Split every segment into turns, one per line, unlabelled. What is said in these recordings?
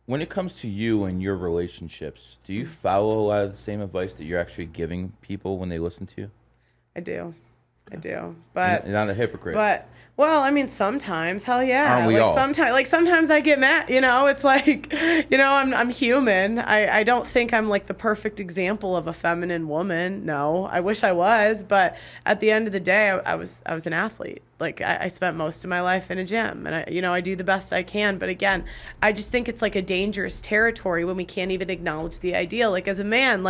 When it comes to you and your relationships, do you follow a lot of the same advice that you're actually giving people when they listen to you?
I do. I do.
You're
But
not a hypocrite.
But well, I mean, sometimes, hell yeah.
Aren't we all?
Sometimes I get mad. It's like, I'm human. I don't think I'm like the perfect example of a feminine woman. No, I wish I was. But at the end of the day, I was an athlete. Like I spent most of my life in a gym, and I do the best I can. But again, I just think it's like a dangerous territory when we can't even acknowledge the ideal. Like as a man,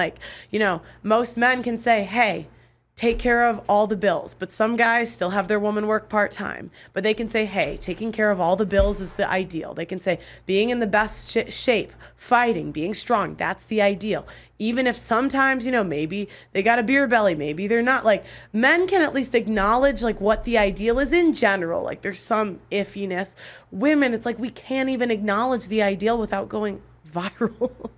most men can say, hey, take care of all the bills. But some guys still have their woman work part-time. But they can say, hey, taking care of all the bills is the ideal. They can say being in the best shape, fighting, being strong, that's the ideal. Even if sometimes, maybe they got a beer belly, maybe they're not. Like, men can at least acknowledge, like, what the ideal is in general. Like, there's some iffiness. Women, it's like we can't even acknowledge the ideal without going viral.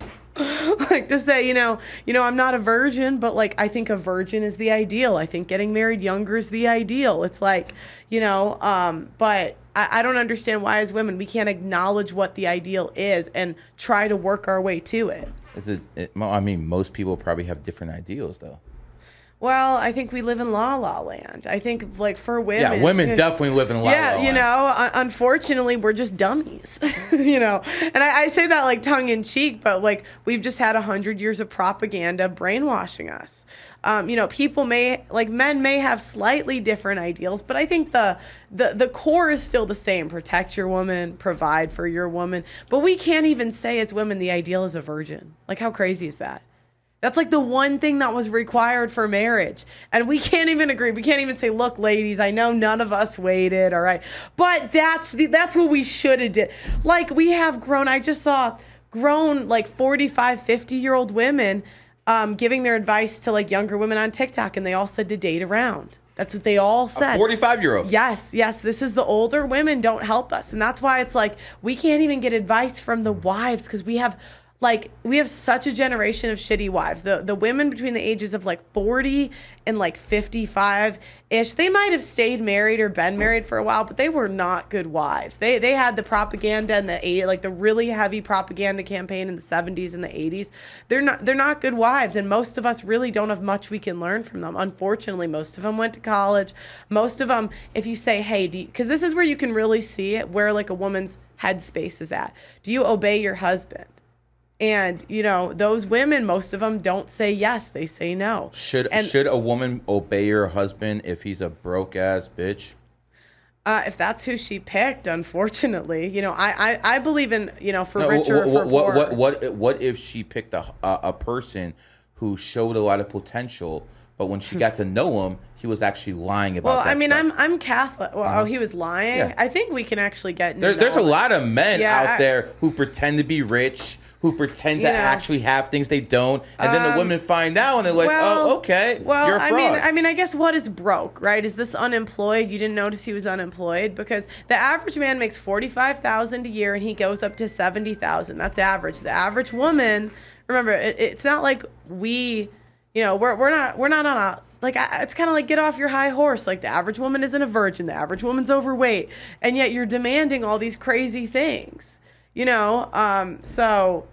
Like to say, I'm not a virgin, but like I think a virgin is the ideal. I think getting married younger is the ideal. It's like, but I don't understand why as women we can't acknowledge what the ideal is and try to work our way to it.
I mean, most people probably have different ideals, though.
Well, I think we live in la la land. I think, like, for women...
Yeah, women definitely live in la la land.
Yeah, unfortunately, we're just dummies, And I say that, like, tongue-in-cheek, but, like, we've just had 100 years of propaganda brainwashing us. Men may have slightly different ideals, but I think the core is still the same. Protect your woman, provide for your woman. But we can't even say as women the ideal is a virgin. Like, how crazy is that? That's like the one thing that was required for marriage. And we can't even agree. We can't even say, look, ladies, I know none of us waited, all right? But that's what we should have did. Like, we have grown, I just saw grown, like, 45, 50-year-old women giving their advice to, like, younger women on TikTok, and they all said to date around. That's what they all said.
45-year-old.
Yes. This is the older women don't help us. And that's why it's like we can't even get advice from the wives because we have such a generation of shitty wives. The women between the ages of like 40 and like 55-ish, they might have stayed married or been married for a while, but they were not good wives. They had the propaganda in the 80s, like the really heavy propaganda campaign in the 70s and the 80s. They're not good wives, and most of us really don't have much we can learn from them. Unfortunately, most of them went to college. Most of them, if you say, hey, because this is where you can really see it, where like a woman's headspace is at. Do you obey your husband? And, those women, most of them don't say yes. They say no.
Should a woman obey her husband if he's a broke-ass bitch?
If that's who she picked, unfortunately. I believe in, for richer or for poor.
What if she picked a person who showed a lot of potential, but when she got to know him, he was actually lying about that stuff?
I'm Catholic. Well, he was lying? Yeah. I think we can actually get...
There's a lot of men out there who pretend to be rich, who pretend to actually have things they don't, and then the women find out and they're like, oh, okay, you're a fraud.
I guess what is broke, right? Is this unemployed? You didn't notice he was unemployed? Because the average man makes $45,000 a year and he goes up to $70,000. That's average. The average woman, remember, it's not like we're not on a... Like, it's kind of like get off your high horse. Like, the average woman isn't a virgin. The average woman's overweight. And yet you're demanding all these crazy things. So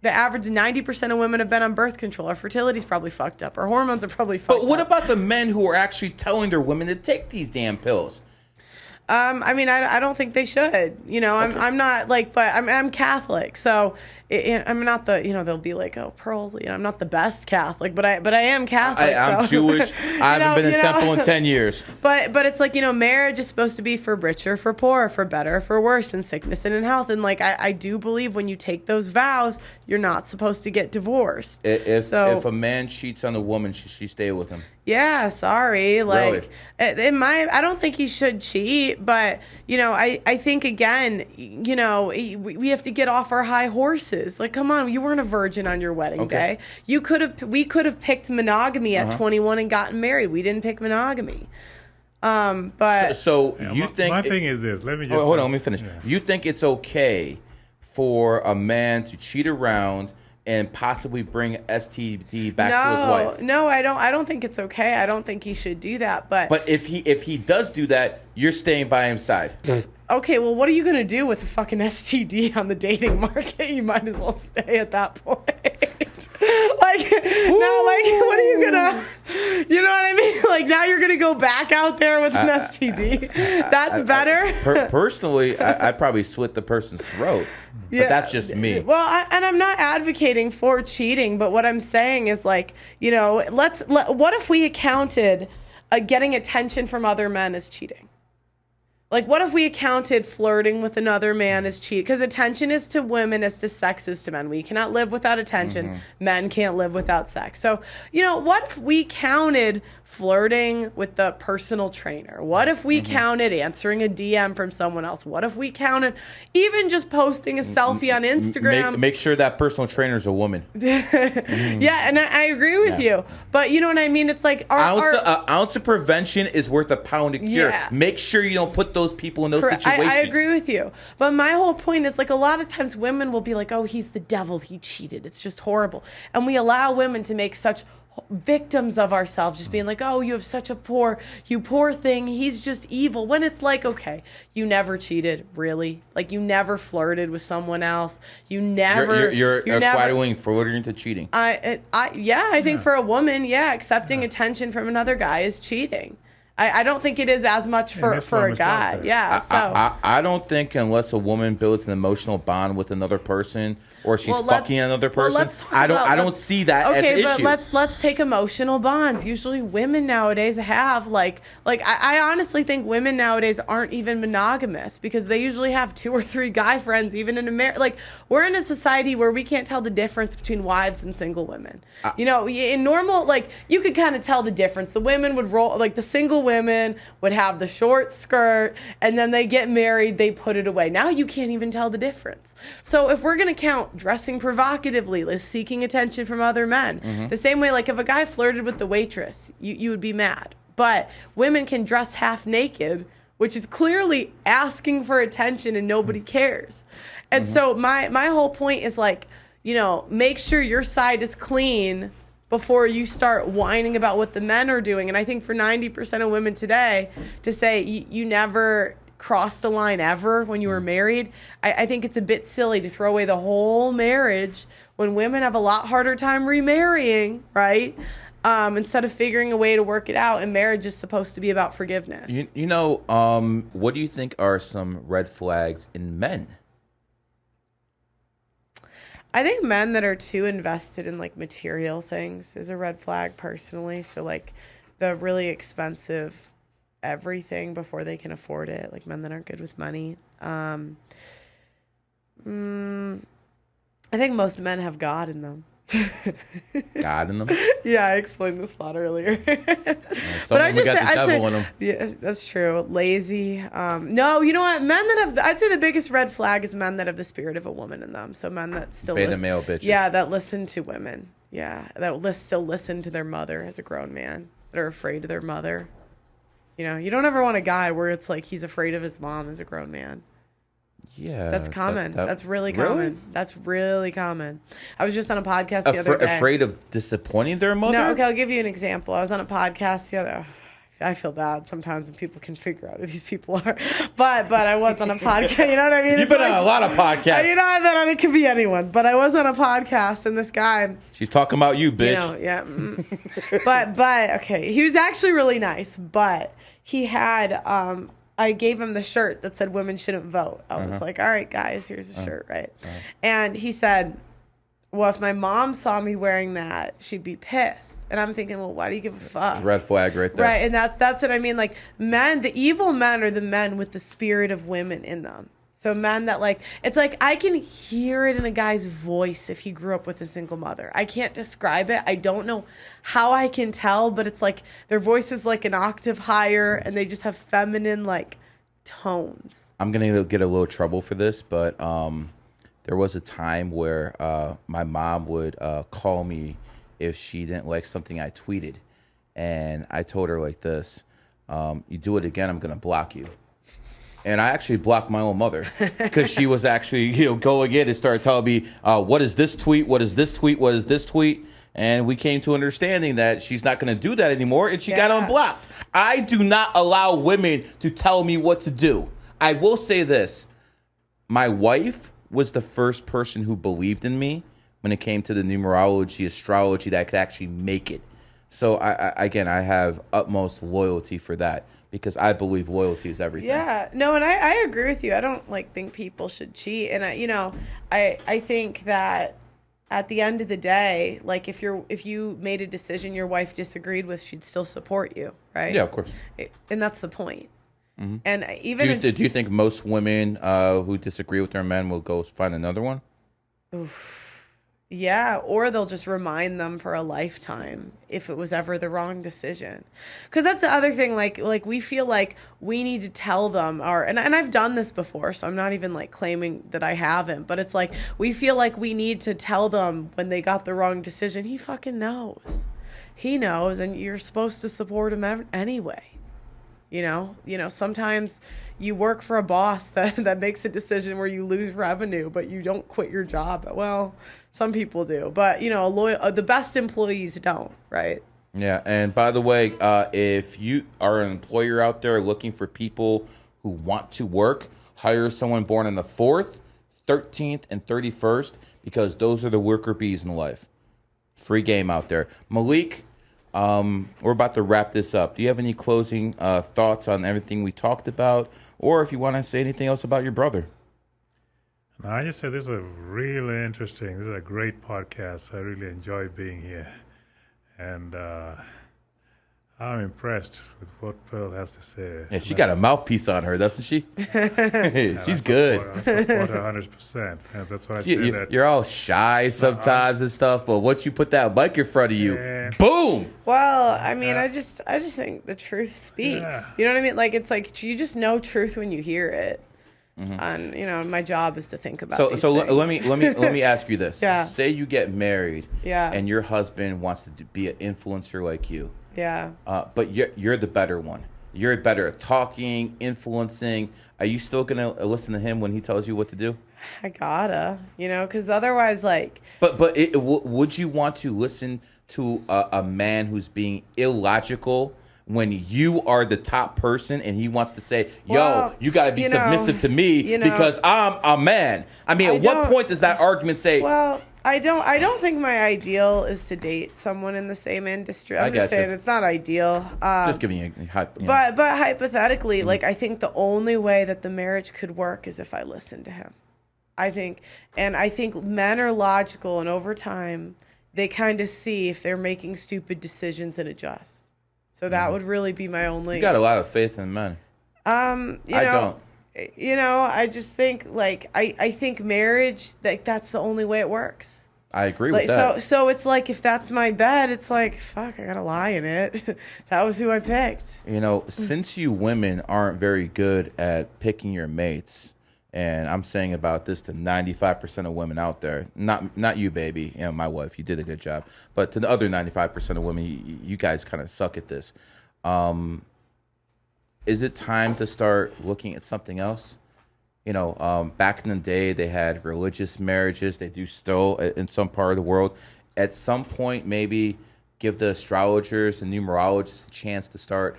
the average 90% of women have been on birth control. Our fertility's probably fucked up. Our hormones are probably fucked up.
But what about the men who are actually telling their women to take these damn pills?
I don't think they should. Okay. I'm not like, but I'm Catholic, so I'm not the. They'll be like, oh, Pearl. I'm not the best Catholic, but I am Catholic.
I'm Jewish. I haven't been in temple in 10 years.
But it's like marriage is supposed to be for richer, for poorer, for better, for worse, in sickness and in health. And like I do believe when you take those vows, you're not supposed to get divorced.
If a man cheats on a woman, should she stay with him?
Yeah, sorry. Like,
really?
I don't think he should cheat, but I think again, we have to get off our high horses. Like, come on, you weren't a virgin on your wedding day. We could have picked monogamy at 21 and gotten married. We didn't pick monogamy. But
you think
my thing is this? Let me just
hold on. Let me finish. Yeah. You think it's okay for a man to cheat around and possibly bring STD back to his wife?
No, I don't think it's okay. I don't think he should do that. But
if he does do that, you're staying by his side.
okay, well, what are you going to do with a fucking STD on the dating market? You might as well stay at that point. Like, now, like, what are you going to, you know what I mean? Like, now you're going to go back out there with an STD. That's better.
Personally, I'd probably slit the person's throat. But that's just me.
Well, and I'm not advocating for cheating, but what I'm saying is, like, you know, what if we accounted getting attention from other men as cheating? Like, what if we accounted flirting with another man as cheating? Because attention is to women as to sex is to men. We cannot live without attention. Mm-hmm. Men can't live without sex. So, you know, what if we counted flirting with the personal trainer? What if we counted answering a DM from someone else? What if we counted even just posting a selfie on Instagram?
Make sure that personal trainer is a woman.
Yeah, and I agree with you. But you know what I mean? It's like
ounce of prevention is worth a pound of cure. Yeah. Make sure you don't put those people in those situations.
I agree with you. But my whole point is, like, a lot of times women will be like, oh, he's the devil, he cheated, it's just horrible. And we allow women to make such victims of ourselves, just being like, oh, you have such a poor thing, he's just evil, when it's like, okay, you never cheated, really? Like, you never flirted with someone else, you're
equating flirting to cheating.
I think for a woman, accepting attention from another guy is cheating. I don't think it is as much for a guy. Yeah. So
I don't think unless a woman builds an emotional bond with another person, or she's fucking another person, I don't see that as an issue.
Okay, but let's take emotional bonds. Usually women nowadays have like I honestly think women nowadays aren't even monogamous, because they usually have 2 or 3 guy friends, even in America. Like, we're in a society where we can't tell the difference between wives and single women. You know, in normal, like, you could kind of tell the difference. The women would roll, like, the single women would have the short skirt, and then they get married, they put it away. Now you can't even tell the difference. So if we're going to count dressing provocatively, seeking attention from other men, the same way, like, if a guy flirted with the waitress, you would be mad. But women can dress half naked, which is clearly asking for attention, and nobody cares. And so my whole point is, like, you know, make sure your side is clean before you start whining about what the men are doing. And I think for 90% of women today, to say you never crossed the line ever when you were married, I think it's a bit silly to throw away the whole marriage when women have a lot harder time remarrying, right? Instead of figuring a way to work it out, and marriage is supposed to be about forgiveness.
You know, what do you think are some red flags in men?
I think men that are too invested in, like, material things is a red flag, personally. So, like, the really expensive everything before they can afford it, like men that aren't good with money. I think most men have God in them.
God in them?
Yeah, I explained this a lot earlier.
But I just got the devil in them.
Yeah, that's true. Lazy. No, you know what? Men that have, I'd say the biggest red flag is men that have the spirit of a woman in them. So men that still
beta male bitches.
Yeah, that listen to women. Yeah, that still listen to their mother as a grown man. That are afraid of their mother. You know, you don't ever want a guy where it's like he's afraid of his mom as a grown man.
Yeah.
That's common. That's really common. Really? That's really common. I was just on a podcast the other day.
Afraid of disappointing their mother?
No, okay, I'll give you an example. I was on a podcast the other... I feel bad sometimes when people can figure out who these people are. But I was on a podcast. You know what I mean?
You've been on a lot of podcasts.
You know, I've been on, it could be anyone. But I was on a podcast, and this guy...
She's talking about you, bitch.
You know, yeah. But, okay. He was actually really nice, but he had... I gave him the shirt that said women shouldn't vote. I was like, all right, guys, here's a shirt, right? And he said, well, if my mom saw me wearing that, she'd be pissed. And I'm thinking, well, why do you give a fuck?
Red flag right there.
Right, and that's what I mean. Like, men, the evil men are the men with the spirit of women in them. So men that, like, it's like I can hear it in a guy's voice if he grew up with a single mother. I can't describe it. I don't know how I can tell, but it's like their voice is like an octave higher, and they just have feminine, like, tones.
I'm going to get a little trouble for this, but there was a time where my mom would call me if she didn't like something I tweeted. And I told her like this, you do it again, I'm going to block you. And I actually blocked my own mother because she was actually, going in and started telling me, what is this tweet? What is this tweet? What is this tweet? And we came to understanding that she's not going to do that anymore, and she got unblocked. I do not allow women to tell me what to do. I will say this. My wife was the first person who believed in me when it came to the numerology, astrology, that I could actually make it. So I have utmost loyalty for that because I believe loyalty is everything.
Yeah, no, and I agree with you. I don't think people should cheat, and I think that at the end of the day, like if you made a decision your wife disagreed with, she'd still support you, right?
Yeah, of course.
And that's the point.
Mm-hmm.
And even
do you think most women who disagree with their men will go find another one?
Oof. Yeah, or they'll just remind them for a lifetime if it was ever the wrong decision. Because that's the other thing, like we feel like we need to tell them, and I've done this before, so I'm not even claiming that I haven't, but it's like we feel like we need to tell them when they got the wrong decision. He fucking knows. He knows, and you're supposed to support him anyway. Sometimes you work for a boss that makes a decision where you lose revenue, but you don't quit your job. Well, some people do, but the best employees don't, right?
Yeah, and by the way, if you are an employer out there looking for people who want to work, hire someone born on the 4th, 13th, and 31st, because those are the worker bees in life. Free game out there. Malik, we're about to wrap this up. Do you have any closing thoughts on everything we talked about? Or if you want to say anything else about your brother?
No, I just said this is really interesting. This is a great podcast. I really enjoy being here. And I'm impressed with what Pearl has to say.
Yeah, she got a mouthpiece on her, doesn't she? She's good.
I support her 100%. And that's what I said.
You're all shy sometimes and stuff, but once you put that mic in front of you, boom!
Well, I mean, I just think the truth speaks. Yeah. You know what I mean? It's like you just know truth when you hear it. Mm-hmm. And my job is to think about these things.
let me ask you this.
Yeah.
Say you get married,
yeah,
and your husband wants to be an influencer like you.
Yeah.
But you're the better one. You're better at talking, influencing. Are you still gonna listen to him when he tells you what to do?
I gotta, because otherwise,
But would you want to listen to a man who's being illogical when you are the top person and he wants to say, yo, you got to be submissive to me because I'm a man? I mean, at what point does that argument say?
Well, I don't think my ideal is to date someone in the same industry. I'm just saying it's not ideal.
Just giving you hype.
But hypothetically, I think the only way that the marriage could work is if I listen to him. I think men are logical, and over time, they kind of see if they're making stupid decisions and adjust. So that would really be my only.
You got a lot of faith in men. I don't.
I just think I think marriage that's the only way it works.
I agree with that.
So it's like if that's my bed, it's like fuck, I gotta lie in it. That was who I picked.
Since you women aren't very good at picking your mates, and I'm saying about this to 95% of women out there, not you, baby, my wife, you did a good job, but to the other 95% of women, you guys kind of suck at this. Is it time to start looking at something else? Back in the day, they had religious marriages. They do still in some part of the world. At some point, maybe give the astrologers and numerologists a chance to start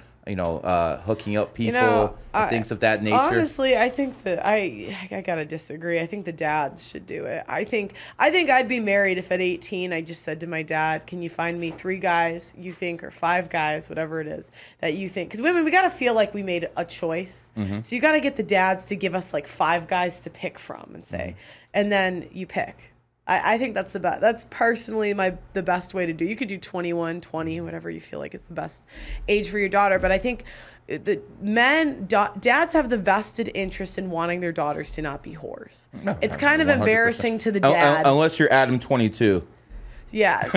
hooking up people, and things of that nature.
Honestly, I think that I gotta disagree. I think the dads should do it. I think I'd be married if at 18 I just said to my dad, "Can you find me 3 guys you think, or 5 guys, whatever it is that you think?" Because women, we gotta feel like we made a choice. Mm-hmm. So you gotta get the dads to give us 5 guys to pick from and say, and then you pick. I think that's the best. That's personally the best way to do. You could do 21, 20, whatever you feel like is the best age for your daughter. But I think the dads have the vested interest in wanting their daughters to not be whores. No, it's kind of 100%. Embarrassing to the dad.
Unless you're Adam 22.
Yes.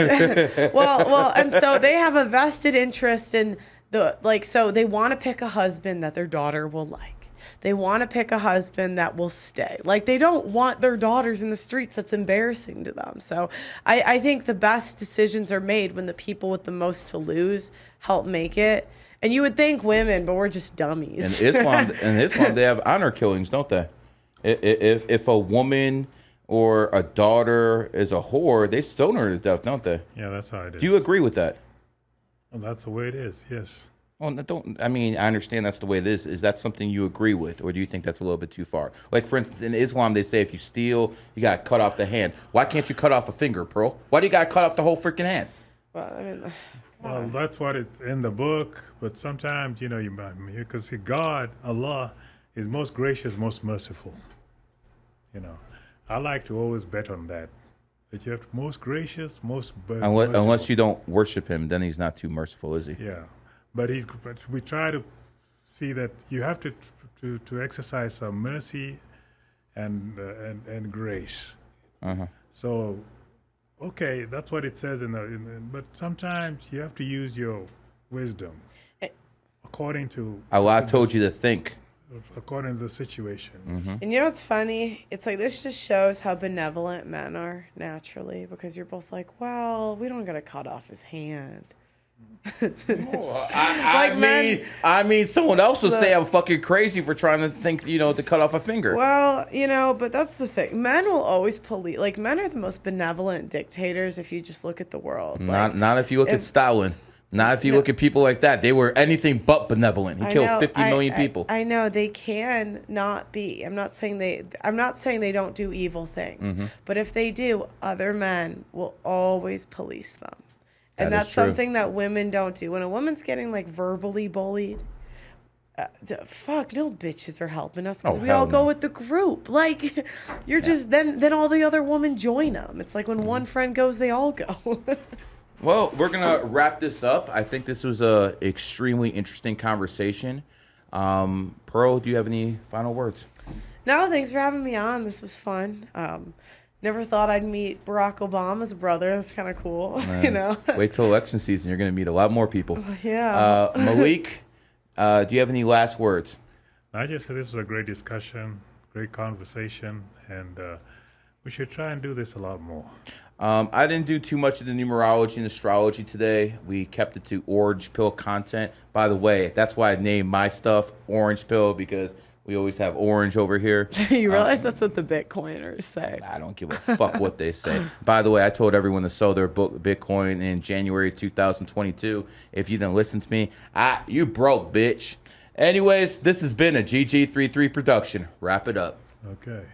well, and so they have a vested interest in so they want to pick a husband that their daughter will like. They want to pick a husband that will stay. They don't want their daughters in the streets. That's embarrassing to them. So I think the best decisions are made when the people with the most to lose help make it. And you would think women, but we're just dummies.
In Islam, they have honor killings, don't they? If a woman or a daughter is a whore, they stone her to death, don't they?
Yeah, that's how it is.
Do you agree with that?
Well, that's the way it is, yes.
Well, don't. I mean, I understand that's the way it is. Is that something you agree with, or do you think that's a little bit too far? Like, for instance, in Islam, they say if you steal, you got to cut off the hand. Why can't you cut off a finger, Pearl? Why do you got to cut off the whole freaking hand?
Well, I mean,
Well, that's what it's in the book, but sometimes, you know, you might, because God, Allah, is most gracious, most merciful. You know, I like to always bet on that. That you have most gracious, most merciful.
Unless you don't worship him, then he's not too merciful, is he?
Yeah, but we try to see that you have to exercise some mercy and grace.
Uh-huh.
So, okay, that's what it says but sometimes you have to use your wisdom according to.
Allah told you to think.
According to the situation.
Mm-hmm.
and you know what's funny? It's like this just shows how benevolent men are naturally, because you're both like, well, we don't gotta cut off his hand.
I mean, someone else would say I'm fucking crazy for trying to think, to cut off a finger.
Well, but that's the thing. Men will always police. Like, men are the most benevolent dictators if you just look at the world.
Not if you look at Stalin. Not if you look at people like that. They were anything but benevolent. He killed 50 million people.
I know they can not be. I'm not saying they don't do evil things.
Mm-hmm.
But if they do, other men will always police them. And
That is
that's
true.
something that women don't do. When a woman's getting like verbally bullied, fuck, no bitches are helping us, because
Oh,
we
hell
all go
no.
with the group. Like, you're just then all the other women join them. It's like when one friend goes, they all go.
Well, we're going to wrap this up. I think this was a extremely interesting conversation. Pearl, do you have any final words?
No, thanks for having me on. This was fun. Never thought I'd meet Barack Obama's brother. That's kind of cool,
Wait till election season. You're going to meet a lot more people.
Yeah.
Malik, do you have any last words?
I just said this was a great discussion, great conversation, and we should try and do this a lot more.
I didn't do too much of the numerology and astrology today. We kept it to orange pill content. By the way, that's why I named my stuff Orange Pill, because we always have orange over here.
You realize that's what the Bitcoiners say.
I don't give a fuck what they say. By the way, I told everyone to sell their Bitcoin in January 2022. If you didn't listen to me, you broke, bitch. Anyways, this has been a GG33 production. Wrap it up.
Okay.